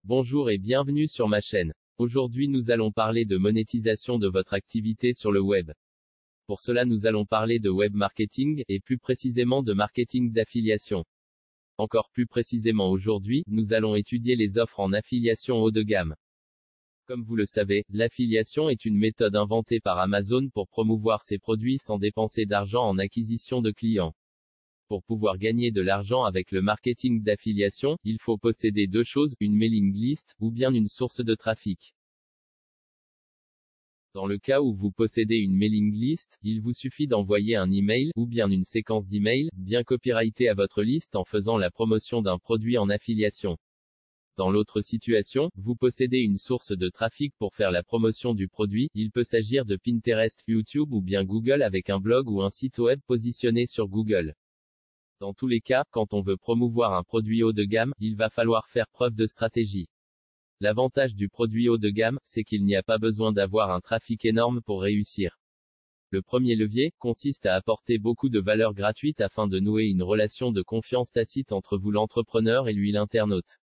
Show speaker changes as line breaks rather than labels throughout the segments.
Bonjour et bienvenue sur ma chaîne. Aujourd'hui nous allons parler de monétisation de votre activité sur le web. Pour cela nous allons parler de web marketing, et plus précisément de marketing d'affiliation. Encore plus précisément aujourd'hui, nous allons étudier les offres en affiliation haut de gamme. Comme vous le savez, l'affiliation est une méthode inventée par Amazon pour promouvoir ses produits sans dépenser d'argent en acquisition de clients. Pour pouvoir gagner de l'argent avec le marketing d'affiliation, il faut posséder deux choses, une mailing list, ou bien une source de trafic. Dans le cas où vous possédez une mailing list, il vous suffit d'envoyer un email, ou bien une séquence d'emails, bien copyrightée à votre liste en faisant la promotion d'un produit en affiliation. Dans l'autre situation, vous possédez une source de trafic pour faire la promotion du produit, il peut s'agir de Pinterest, YouTube ou bien Google avec un blog ou un site web positionné sur Google. Dans tous les cas, quand on veut promouvoir un produit haut de gamme, il va falloir faire preuve de stratégie. L'avantage du produit haut de gamme, c'est qu'il n'y a pas besoin d'avoir un trafic énorme pour réussir. Le premier levier consiste à apporter beaucoup de valeur gratuite afin de nouer une relation de confiance tacite entre vous l'entrepreneur et lui l'internaute.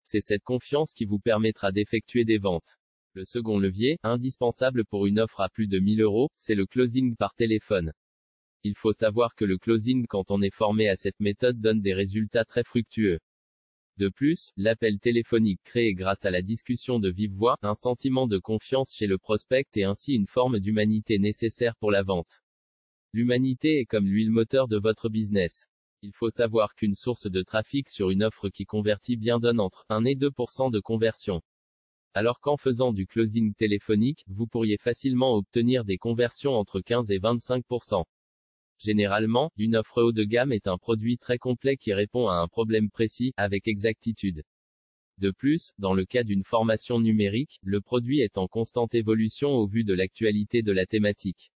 C'est cette confiance qui vous permettra d'effectuer des ventes. Le second levier, indispensable pour une offre à plus de 1000 €, c'est le closing par téléphone. Il faut savoir que le closing quand on est formé à cette méthode donne des résultats très fructueux. De plus, l'appel téléphonique crée grâce à la discussion de vive voix, un sentiment de confiance chez le prospect et ainsi une forme d'humanité nécessaire pour la vente. L'humanité est comme l'huile moteur de votre business. Il faut savoir qu'une source de trafic sur une offre qui convertit bien donne entre 1 et 2% de conversion. Alors qu'en faisant du closing téléphonique, vous pourriez facilement obtenir des conversions entre 15 et 25%. Généralement, une offre haut de gamme est un produit très complet qui répond à un problème précis, avec exactitude. De plus, dans le cas d'une formation numérique, le produit est en constante évolution au vu de l'actualité de la thématique.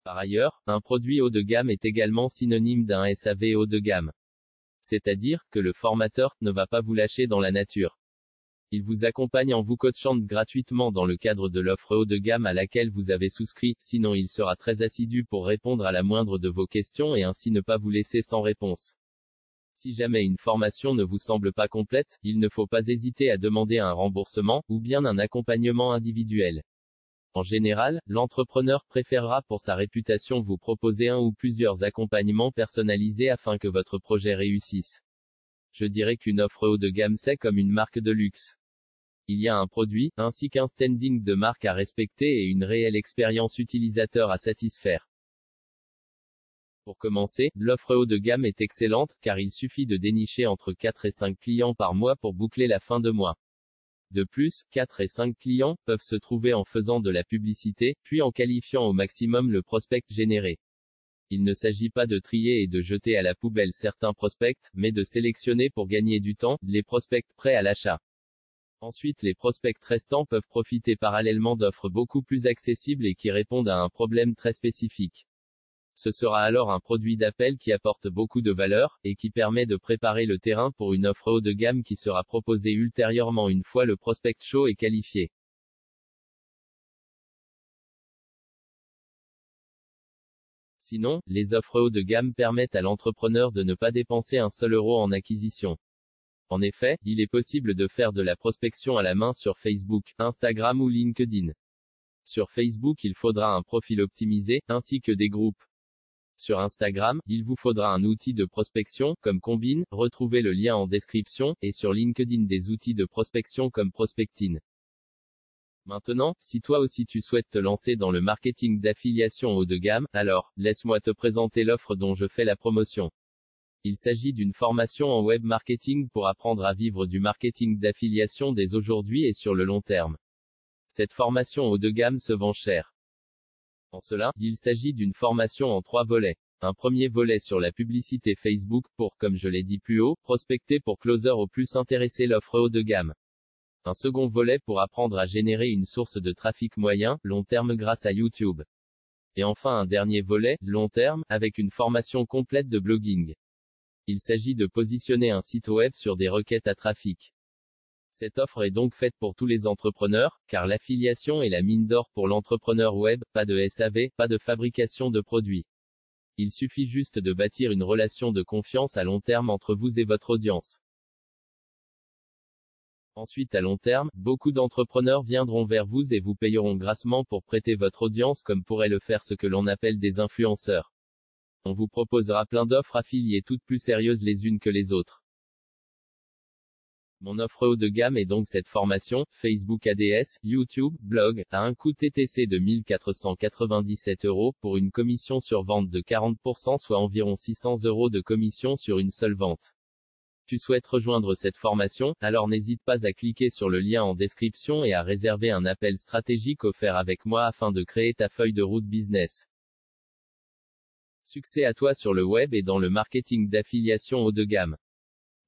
Par ailleurs, un produit haut de gamme est également synonyme d'un SAV haut de gamme. C'est-à-dire, que le formateur ne va pas vous lâcher dans la nature. Il vous accompagne en vous coachant gratuitement dans le cadre de l'offre haut de gamme à laquelle vous avez souscrit, sinon il sera très assidu pour répondre à la moindre de vos questions et ainsi ne pas vous laisser sans réponse. Si jamais une formation ne vous semble pas complète, il ne faut pas hésiter à demander un remboursement, ou bien un accompagnement individuel. En général, l'entrepreneur préférera pour sa réputation vous proposer un ou plusieurs accompagnements personnalisés afin que votre projet réussisse. Je dirais qu'une offre haut de gamme c'est comme une marque de luxe. Il y a un produit, ainsi qu'un standing de marque à respecter et une réelle expérience utilisateur à satisfaire. Pour commencer, l'offre haut de gamme est excellente, car il suffit de dénicher entre 4 et 5 clients par mois pour boucler la fin de mois. De plus, 4 et 5 clients peuvent se trouver en faisant de la publicité, puis en qualifiant au maximum le prospect généré. Il ne s'agit pas de trier et de jeter à la poubelle certains prospects, mais de sélectionner pour gagner du temps, les prospects prêts à l'achat. Ensuite les prospects restants peuvent profiter parallèlement d'offres beaucoup plus accessibles et qui répondent à un problème très spécifique. Ce sera alors un produit d'appel qui apporte beaucoup de valeur, et qui permet de préparer le terrain pour une offre haut de gamme qui sera proposée ultérieurement une fois le prospect chaud et qualifié. Sinon, les offres haut de gamme permettent à l'entrepreneur de ne pas dépenser un seul euro en acquisition. En effet, il est possible de faire de la prospection à la main sur Facebook, Instagram ou LinkedIn. Sur Facebook il faudra un profil optimisé, ainsi que des groupes. Sur Instagram, il vous faudra un outil de prospection, comme Combine, retrouvez le lien en description, et sur LinkedIn des outils de prospection comme Prospectine. Maintenant, si toi aussi tu souhaites te lancer dans le marketing d'affiliation haut de gamme, alors, laisse-moi te présenter l'offre dont je fais la promotion. Il s'agit d'une formation en web marketing pour apprendre à vivre du marketing d'affiliation dès aujourd'hui et sur le long terme. Cette formation haut de gamme se vend cher. En cela, il s'agit d'une formation en 3 volets. Un premier volet sur la publicité Facebook pour, comme je l'ai dit plus haut, prospecter pour closer au plus intéressé l'offre haut de gamme. Un second volet pour apprendre à générer une source de trafic moyen, long terme grâce à YouTube. Et enfin un dernier volet, long terme, avec une formation complète de blogging. Il s'agit de positionner un site web sur des requêtes à trafic. Cette offre est donc faite pour tous les entrepreneurs, car l'affiliation est la mine d'or pour l'entrepreneur web, pas de SAV, pas de fabrication de produits. Il suffit juste de bâtir une relation de confiance à long terme entre vous et votre audience. Ensuite, à long terme, beaucoup d'entrepreneurs viendront vers vous et vous payeront grassement pour prêter votre audience comme pourraient le faire ce que l'on appelle des influenceurs. On vous proposera plein d'offres affiliées toutes plus sérieuses les unes que les autres. Mon offre haut de gamme est donc cette formation, Facebook ADS, YouTube, blog, à un coût TTC de 1497 € pour une commission sur vente de 40%, soit environ 600 € de commission sur une seule vente. Tu souhaites rejoindre cette formation? Alors n'hésite pas à cliquer sur le lien en description et à réserver un appel stratégique offert avec moi afin de créer ta feuille de route business. Succès à toi sur le web et dans le marketing d'affiliation haut de gamme.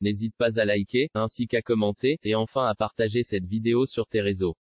N'hésite pas à liker, ainsi qu'à commenter, et enfin à partager cette vidéo sur tes réseaux.